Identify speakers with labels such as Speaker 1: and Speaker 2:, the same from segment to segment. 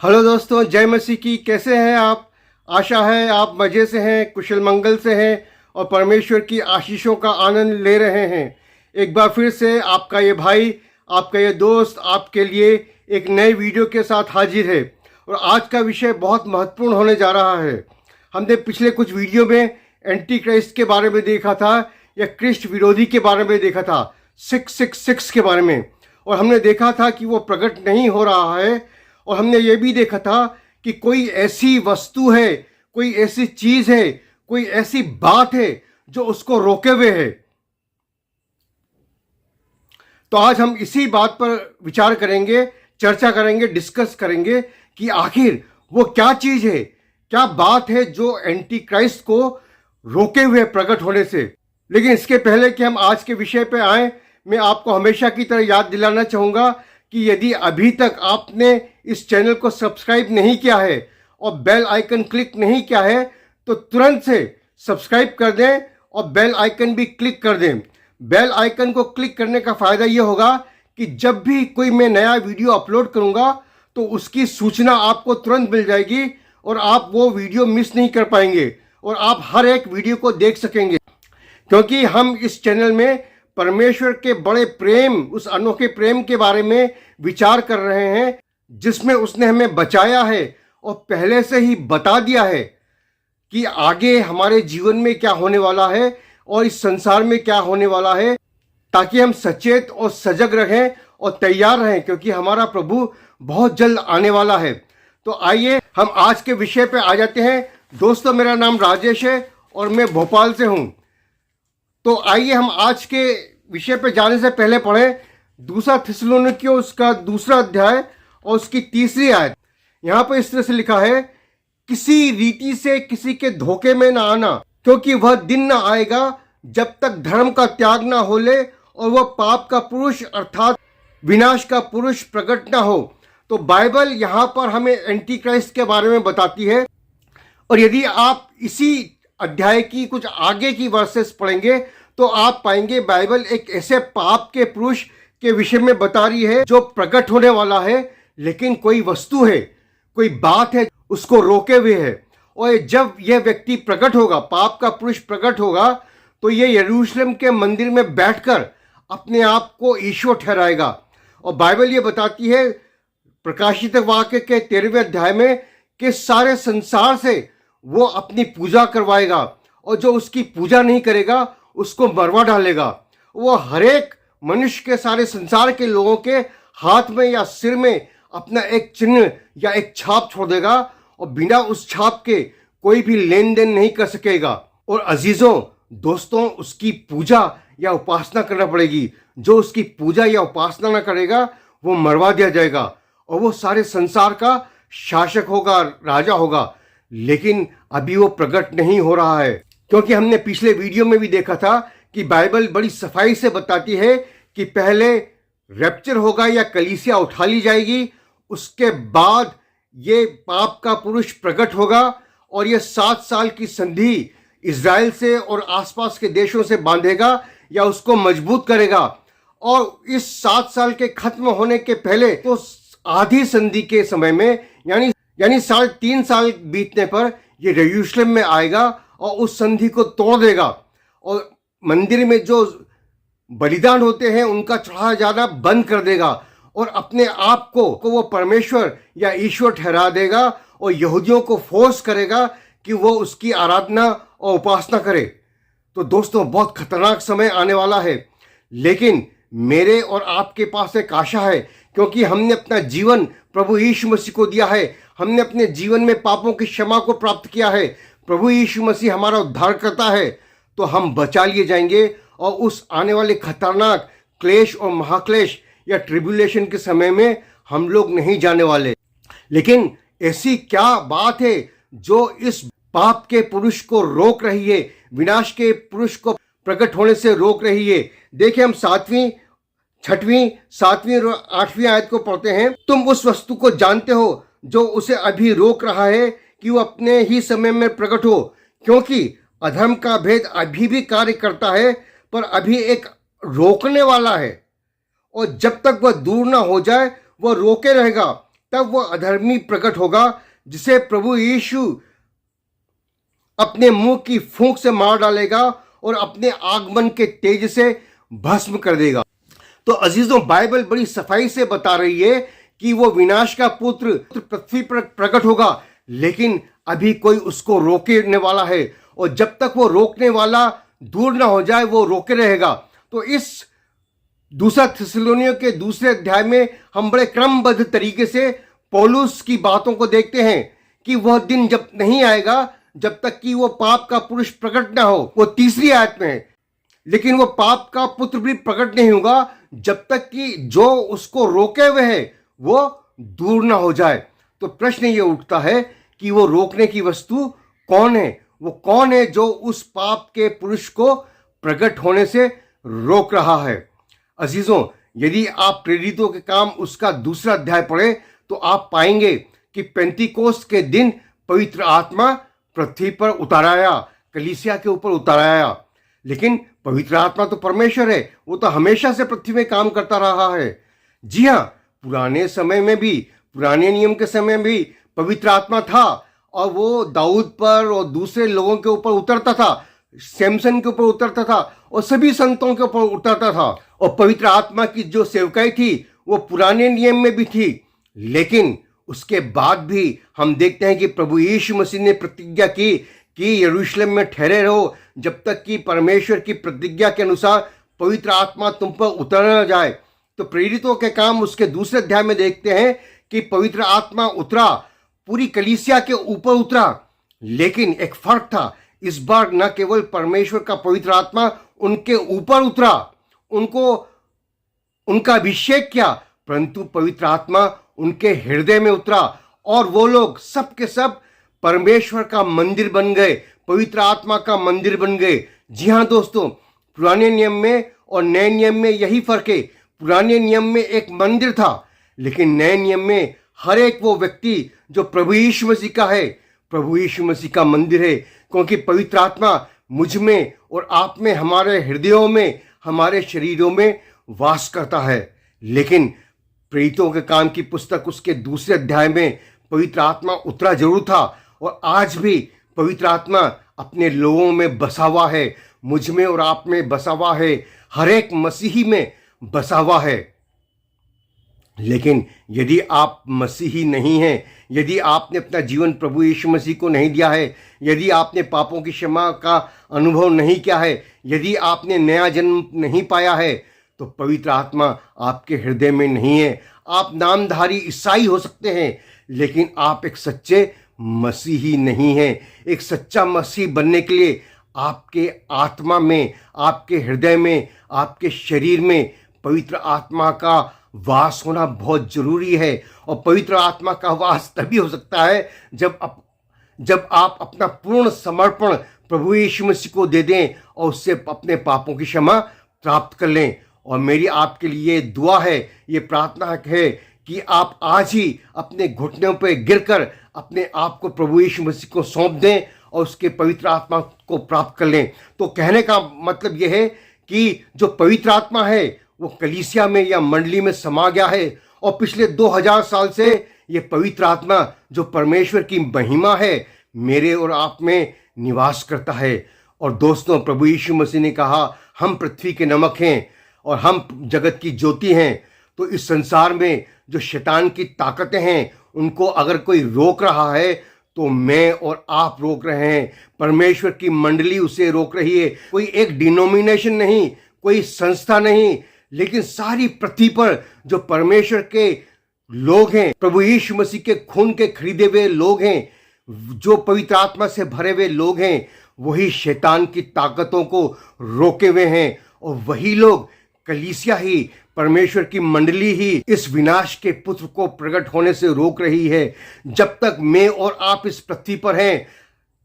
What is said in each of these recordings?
Speaker 1: Hello दोस्तों, जय मसीह की। कैसे हैं आप? आशा है आप मज़े से हैं, कुशल मंगल से हैं और परमेश्वर की आशीषों का आनंद ले रहे हैं। एक बार फिर से आपका ये भाई, आपका ये दोस्त आपके लिए एक नए वीडियो के साथ हाजिर है। और आज का विषय बहुत महत्वपूर्ण होने जा रहा है। हमने पिछले कुछ वीडियो में एंटी क्राइस्ट के बारे में देखा था, या क्रिस्ट विरोधी के बारे में देखा था, 666 के बारे में। और हमने देखा था कि वो प्रकट नहीं हो रहा है। और हमने ये भी देखा था कि कोई ऐसी वस्तु है, कोई ऐसी चीज है, कोई ऐसी बात है जो उसको रोके हुए है। तो आज हम इसी बात पर विचार करेंगे, चर्चा करेंगे, डिस्कस करेंगे कि आखिर वो क्या चीज है, क्या बात है जो एंटी क्राइस्ट को रोके हुए प्रकट होने से। लेकिन इसके पहले कि हम आज के विषय पे आए, मैं आपको हमेशा की तरह याद दिलाना चाहूंगा कि यदि अभी तक आपने इस चैनल को सब्सक्राइब नहीं किया है और बेल आइकन क्लिक नहीं किया है तो तुरंत से सब्सक्राइब कर दें और बेल आइकन भी क्लिक कर दें। बेल आइकन को क्लिक करने का फ़ायदा ये होगा कि जब भी कोई मैं नया वीडियो अपलोड करूंगा तो उसकी सूचना आपको तुरंत मिल जाएगी और आप वो वीडियो मिस नहीं कर पाएंगे और आप हर एक वीडियो को देख सकेंगे। क्योंकि हम इस चैनल में परमेश्वर के बड़े प्रेम, उस अनोखे प्रेम के बारे में विचार कर रहे हैं जिसमें उसने हमें बचाया है और पहले से ही बता दिया है कि आगे हमारे जीवन में क्या होने वाला है और इस संसार में क्या होने वाला है, ताकि हम सचेत और सजग रहें और तैयार रहें, क्योंकि हमारा प्रभु बहुत जल्द आने वाला है। तो आइए हम आज के विषय पे आ जाते हैं। दोस्तों, मेरा नाम राजेश है और मैं भोपाल से हूँ। तो आइए हम आज के विषय पे जाने से पहले पढ़ें दूसरा थिस्सलुनीकियों उसका 2 अध्याय और उसकी 3 आयत। यहाँ पर इस तरह से लिखा है, किसी रीति से किसी के धोखे में ना आना, क्योंकि वह दिन ना आएगा जब तक धर्म का त्याग ना हो ले और वह पाप का पुरुष अर्थात विनाश का पुरुष प्रकट ना हो। तो बाइबल यहाँ पर हमें एंटी क्राइस्ट के बारे में बताती है। और यदि आप इसी अध्याय की कुछ आगे की वर्सेस पढ़ेंगे तो आप पाएंगे बाइबल एक ऐसे पाप के पुरुष के विषय में बता रही है जो प्रकट होने वाला है, लेकिन कोई वस्तु है, कोई बात है उसको रोके हुए है। और जब यह व्यक्ति प्रकट होगा, पाप का पुरुष प्रकट होगा, तो ये यरूशलेम के मंदिर में बैठकर अपने आप को ईश्वर ठहराएगा। और बाइबल ये बताती है प्रकाशित वाक्य के 13वें अध्याय में कि सारे संसार से वो अपनी पूजा करवाएगा और जो उसकी पूजा नहीं करेगा उसको मरवा डालेगा। वो हरेक मनुष्य के, सारे संसार के लोगों के हाथ में या सिर में अपना एक चिन्ह या एक छाप छोड़ देगा और बिना उस छाप के कोई भी लेन देन नहीं कर सकेगा। और अजीजों, दोस्तों, उसकी पूजा या उपासना करना पड़ेगी। जो उसकी पूजा या उपासना ना करेगा वो मरवा दिया जाएगा और वो सारे संसार का शासक होगा, राजा होगा। लेकिन अभी वो प्रकट नहीं हो रहा है, क्योंकि हमने पिछले वीडियो में भी देखा था कि बाइबल बड़ी सफाई से बताती है कि पहले रैप्चर होगा या कलीसिया उठा ली जाएगी, उसके बाद ये पाप का पुरुष प्रकट होगा और ये 7 साल की संधि इजराइल से और आसपास के देशों से बांधेगा या उसको मजबूत करेगा। और इस 7 साल के खत्म होने के पहले तो आधी संधि के समय में यानी 3.5 साल बीतने पर ये यरूशलेम में आएगा और उस संधि को तोड़ देगा और मंदिर में जो बलिदान होते हैं उनका चढ़ाया जाना बंद कर देगा और अपने आप को वो परमेश्वर या ईश्वर ठहरा देगा और यहूदियों को फोर्स करेगा कि वो उसकी आराधना और उपासना करे। तो दोस्तों, बहुत खतरनाक समय आने वाला है। लेकिन मेरे और आपके पास एक आशा है, क्योंकि हमने अपना जीवन प्रभु यीशु मसीह को दिया है। हमने अपने जीवन में पापों की क्षमा को प्राप्त किया है। प्रभु यीशु मसीह हमारा उद्धार करता है, तो हम बचा लिए जाएंगे और उस आने वाले खतरनाक क्लेश और महाक्लेश या ट्रिब्यूलेशन के समय में हम लोग नहीं जाने वाले। लेकिन ऐसी क्या बात है जो इस पाप के पुरुष को रोक रही है, विनाश के पुरुष को प्रकट होने से रोक रही है? देखिए, हम 7वीं, 6वीं, 7वीं और 8वीं आयत को पढ़ते हैं। तुम उस वस्तु को जानते हो जो उसे अभी रोक रहा है कि वो अपने ही समय में प्रकट हो, क्योंकि अधर्म का भेद अभी भी कार्य करता है, पर अभी एक रोकने वाला है और जब तक वह दूर ना हो जाए वह रोके रहेगा तब वह अधर्मी प्रकट होगा जिसे प्रभु यीशु अपने मुंह की फूंक से मार डालेगा और अपने आगमन के तेज से भस्म कर देगा। तो अजीजों, बाइबल बड़ी सफाई से बता रही है कि वो विनाश का पुत्र पृथ्वी पर प्रकट होगा, लेकिन अभी कोई उसको रोकने वाला है, और जब तक वो रोकने वाला दूर ना हो जाए वो रोके रहेगा। तो इस दूसरा थिस्सलुनीयों के दूसरे अध्याय में हम बड़े क्रमबद्ध तरीके से पौलुस की बातों को देखते हैं कि वह दिन जब नहीं आएगा जब तक कि वो पाप का पुरुष प्रकट ना हो। वो तीसरी आयत में है, लेकिन वो पाप का पुत्र भी प्रकट नहीं होगा जब तक कि जो उसको रोके हुए है वो दूर ना हो जाए। तो प्रश्न ये उठता है कि वो रोकने की वस्तु कौन है? वो कौन है जो उस पाप के पुरुष को प्रकट होने से रोक रहा है? अजीजों, यदि आप प्रेरितों के काम उसका दूसरा अध्याय पढ़े तो आप पाएंगे कि पेंतीकोस्त के दिन पवित्र आत्मा पृथ्वी पर उताराया, कलीसिया के ऊपर उताराया। लेकिन पवित्र आत्मा तो परमेश्वर है, वो तो हमेशा से पृथ्वी में काम करता रहा है। जी हाँ, पुराने समय में भी, पुराने नियम के समय में भी पवित्र आत्मा था, और वो दाऊद पर और दूसरे लोगों के ऊपर उतरता था, सैमसन के ऊपर उतरता था, और सभी संतों के ऊपर उतरता था। और पवित्र आत्मा की जो सेवकाई थी वो पुराने नियम में भी थी, लेकिन उसके बाद भी हम देखते हैं कि प्रभु यीशु मसीह ने प्रतिज्ञा की कि यरूशलेम में ठहरे रहो जब तक कि परमेश्वर की प्रतिज्ञा के अनुसार पवित्र आत्मा तुम पर उतर न जाए। तो प्रेरितों के काम उसके दूसरे अध्याय में देखते हैं कि पवित्र आत्मा उतरा, पूरी कलीसिया के ऊपर उतरा, लेकिन एक फर्क था। इस बार न केवल परमेश्वर का पवित्र आत्मा उनके ऊपर उतरा, उनको उनका अभिषेक किया, परंतु पवित्र आत्मा उनके हृदय में उतरा, और वो लोग सब के सब परमेश्वर का मंदिर बन गए, पवित्र आत्मा का मंदिर बन गए। जी हाँ दोस्तों, पुराने नियम में और नए नियम में यही फर्क है। पुराने नियम में एक मंदिर था, लेकिन नए नियम में हर एक वो व्यक्ति जो प्रभु यीशु मसीह का है, प्रभु यीशु मसीह का मंदिर है, क्योंकि पवित्र आत्मा मुझ में और आप में, हमारे हृदयों में, हमारे शरीरों में वास करता है। लेकिन प्रेरितों के काम की पुस्तक उसके दूसरे अध्याय में पवित्र आत्मा उतरा जरूर था, और आज भी पवित्र आत्मा अपने लोगों में बसा हुआ है, मुझ में और आप में बसा हुआ है, हर एक मसीही में बसा हुआ है। लेकिन यदि आप मसीही नहीं हैं, यदि आपने अपना जीवन प्रभु यीशु मसीह को नहीं दिया है, यदि आपने पापों की क्षमा का अनुभव नहीं किया है, यदि आपने नया जन्म नहीं पाया है, तो पवित्र आत्मा आपके हृदय में नहीं है। आप नामधारी ईसाई हो सकते हैं, लेकिन आप एक सच्चे मसीही नहीं हैं। एक सच्चा मसीह बनने के लिए आपके आत्मा में, आपके हृदय में, आपके शरीर में पवित्र आत्मा का वास होना बहुत जरूरी है। और पवित्र आत्मा का वास तभी हो सकता है जब आप अपना पूर्ण समर्पण प्रभु यीशु मसीह को दे दें और उससे अपने पापों की क्षमा प्राप्त कर लें। और मेरी आपके लिए दुआ है, ये प्रार्थना है कि आप आज ही अपने घुटनों पर गिरकर अपने आप को प्रभु यीशु मसीह को सौंप दें और उसके पवित्र आत्मा को प्राप्त कर लें। तो कहने का मतलब यह है कि जो पवित्र आत्मा है वो कलीसिया में या मंडली में समा गया है, और पिछले 2000 साल से ये पवित्र आत्मा जो परमेश्वर की महिमा है मेरे और आप में निवास करता है। और दोस्तों, प्रभु यीशु मसीह ने कहा हम पृथ्वी के नमक हैं और हम जगत की ज्योति हैं। तो इस संसार में जो शैतान की ताकतें हैं उनको अगर कोई रोक रहा है तो मैं और आप रोक रहे हैं, परमेश्वर की मंडली उसे रोक रही है। कोई एक डिनोमिनेशन नहीं, कोई संस्था नहीं, लेकिन सारी पृथ्वी पर जो परमेश्वर के लोग हैं, प्रभु यीशु मसीह के खून के खरीदे हुए लोग हैं, जो पवित्र आत्मा से भरे हुए लोग हैं, वही शैतान की ताकतों को रोके हुए हैं। और वही लोग, कलीसिया ही, परमेश्वर की मंडली ही इस विनाश के पुत्र को प्रकट होने से रोक रही है। जब तक मैं और आप इस पृथ्वी पर हैं,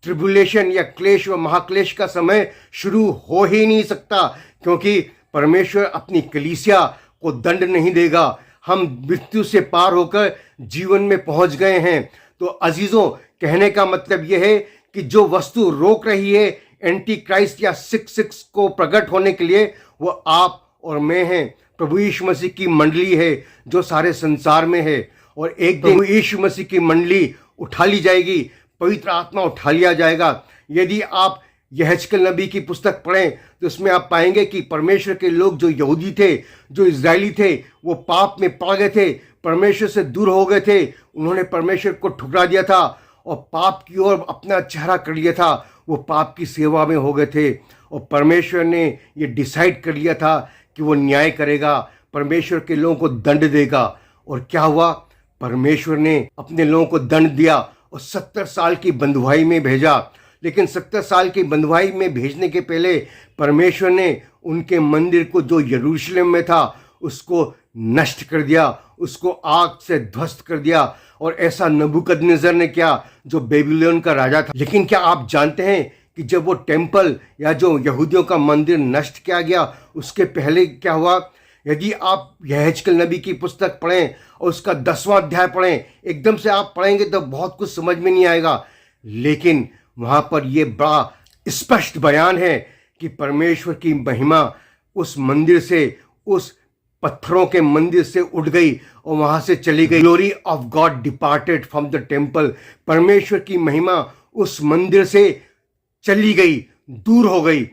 Speaker 1: ट्रिबुलेशन या क्लेश व महाक्लेश का समय शुरू हो ही नहीं सकता, क्योंकि परमेश्वर अपनी कलीसिया को दंड नहीं देगा। हम मृत्यु से पार होकर जीवन में पहुंच गए हैं। तो अजीजों, कहने का मतलब यह है कि जो वस्तु रोक रही है एंटी क्राइस्ट या 666 को प्रकट होने के लिए, वो आप और मैं हैं। प्रभु यीशु मसीह की मंडली है जो सारे संसार में है। और एक दिन यीशु मसीह की मंडली उठा ली जाएगी, पवित्र आत्मा उठा लिया जाएगा। यदि आप यहेजकेल नबी की पुस्तक पढ़ें तो उसमें आप पाएंगे कि परमेश्वर के लोग जो यहूदी थे, जो इजरायली थे, वो पाप में पड़ गए थे, परमेश्वर से दूर हो गए थे। उन्होंने परमेश्वर को ठुकरा दिया था और पाप की ओर अपना चेहरा कर लिया था। वो पाप की सेवा में हो गए थे और परमेश्वर ने ये डिसाइड कर लिया था कि वो न्याय करेगा, परमेश्वर के लोगों को दंड देगा। और क्या हुआ? परमेश्वर ने अपने लोगों को दंड दिया और 70 साल की बंधुआई में भेजा। लेकिन 70 साल की बंधुआई में भेजने के पहले परमेश्वर ने उनके मंदिर को जो यरूशलेम में था उसको नष्ट कर दिया, उसको आग से ध्वस्त कर दिया। और ऐसा नबूकदनेस्सर ने किया जो बेबीलोन का राजा था। लेकिन क्या आप जानते हैं कि जब वो टेम्पल या जो यहूदियों का मंदिर नष्ट किया गया, उसके पहले क्या हुआ? यदि आप यहेजकेल नबी की पुस्तक पढ़ें और उसका 10वां अध्याय पढ़ें, एकदम से आप पढ़ेंगे तो बहुत कुछ समझ में नहीं आएगा। लेकिन वहाँ पर ये बड़ा स्पष्ट बयान है कि परमेश्वर की महिमा उस मंदिर से, उस पत्थरों के मंदिर से उठ गई और वहाँ से चली गई। Glory of God departed from the temple. परमेश्वर की महिमा उस मंदिर से चली गई, दूर हो गई।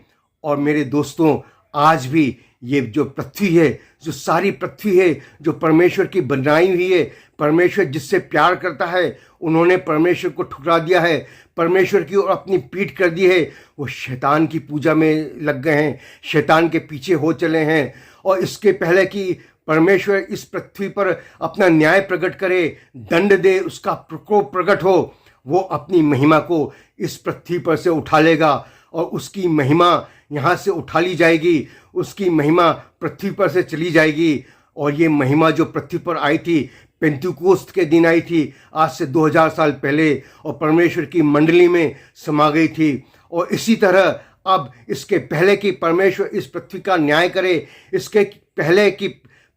Speaker 1: और मेरे दोस्तों, आज भी ये जो पृथ्वी है, जो सारी पृथ्वी है, जो परमेश्वर की बनाई हुई है, परमेश्वर जिससे प्यार करता है, उन्होंने परमेश्वर को ठुकरा दिया है, परमेश्वर की ओर अपनी पीठ कर दी है। वो शैतान की पूजा में लग गए हैं, शैतान के पीछे हो चले हैं। और इसके पहले कि परमेश्वर इस पृथ्वी पर अपना न्याय प्रकट करे, दंड दे, उसका प्रकोप प्रकट हो, वो अपनी महिमा को इस पृथ्वी पर से उठा लेगा और उसकी महिमा यहाँ से उठा ली जाएगी, उसकी महिमा पृथ्वी पर से चली जाएगी। और ये महिमा जो पृथ्वी पर आई थी, पेंतिकोस्त के दिन आई थी, आज से 2000 साल पहले, और परमेश्वर की मंडली में समा गई थी। और इसी तरह अब इसके पहले कि परमेश्वर इस पृथ्वी का न्याय करे, इसके पहले कि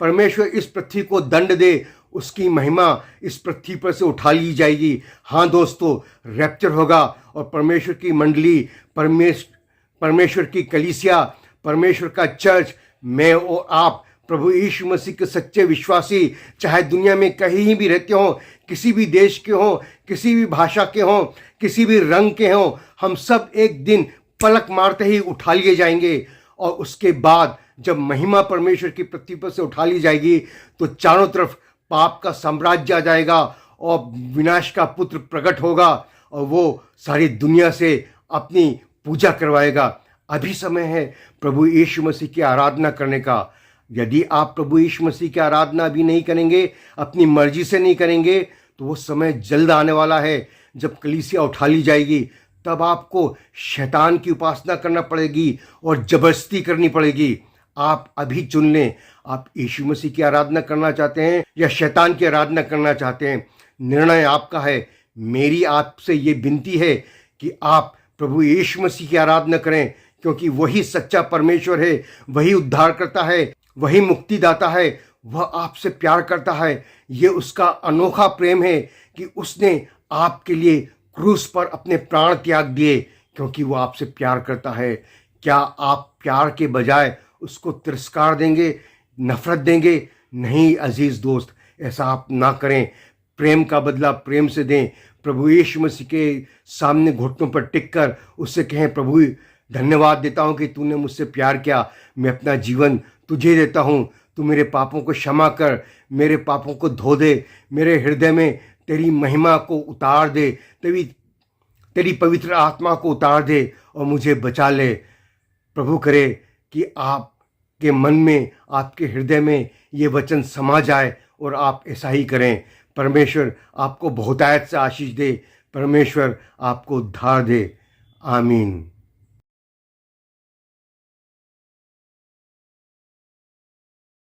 Speaker 1: परमेश्वर इस पृथ्वी को दंड दे, उसकी महिमा इस पृथ्वी पर से उठा ली जाएगी। हाँ दोस्तों, रैप्चर होगा और परमेश्वर की मंडली, परमेश्वर की कलीसिया, परमेश्वर का चर्च, मैं और आप, प्रभु यीशु मसीह के सच्चे विश्वासी, चाहे दुनिया में कहीं भी रहते हों, किसी भी देश के हों, किसी भी भाषा के हों, किसी भी रंग के हों, हम सब एक दिन पलक मारते ही उठा लिए जाएंगे। और उसके बाद जब महिमा परमेश्वर की पृथ्वी पर से उठा ली जाएगी तो चारों तरफ पाप का साम्राज्य आ जाएगा और विनाश का पुत्र प्रकट होगा और वो सारी दुनिया से अपनी पूजा करवाएगा। अभी समय है प्रभु यीशु मसीह की आराधना करने का। यदि आप प्रभु यीशु मसीह की आराधना अभी नहीं करेंगे, अपनी मर्जी से नहीं करेंगे, तो वो समय जल्द आने वाला है जब कलीसिया उठा ली जाएगी। तब आपको शैतान की उपासना करना पड़ेगी और जबरदस्ती करनी पड़ेगी। आप अभी चुन लें, आप यीशु मसीह की आराधना करना चाहते हैं या शैतान की आराधना करना चाहते हैं। निर्णय आपका है। मेरी आपसे ये विनती है कि आप प्रभु यीशु मसीह की आराधना करें, क्योंकि वही सच्चा परमेश्वर है, वही उद्धार करता है, वही मुक्तिदाता है, वह आपसे प्यार करता है। ये उसका अनोखा प्रेम है कि उसने आपके लिए क्रूस पर अपने प्राण त्याग दिए, क्योंकि वो आपसे प्यार करता है। क्या आप प्यार के बजाय उसको तिरस्कार देंगे, नफरत देंगे? नहीं अजीज दोस्त, ऐसा आप ना करें। प्रेम का बदला प्रेम से दें। प्रभु यीशु मसीह के सामने घुटनों पर टिककर उससे कहें, प्रभु धन्यवाद देता हूँ कि तूने मुझसे प्यार किया, मैं अपना जीवन तुझे देता हूँ, तू मेरे पापों को क्षमा कर, मेरे पापों को धो दे, मेरे हृदय में तेरी महिमा को उतार दे, तेरी पवित्र आत्मा को उतार दे और मुझे बचा ले। प्रभु करे कि आपके मन में, आपके हृदय में ये वचन समा जाए और आप ऐसा ही करें। परमेश्वर आपको बहुतायत से आशीष दे, परमेश्वर आपको उद्धार दे। आमीन।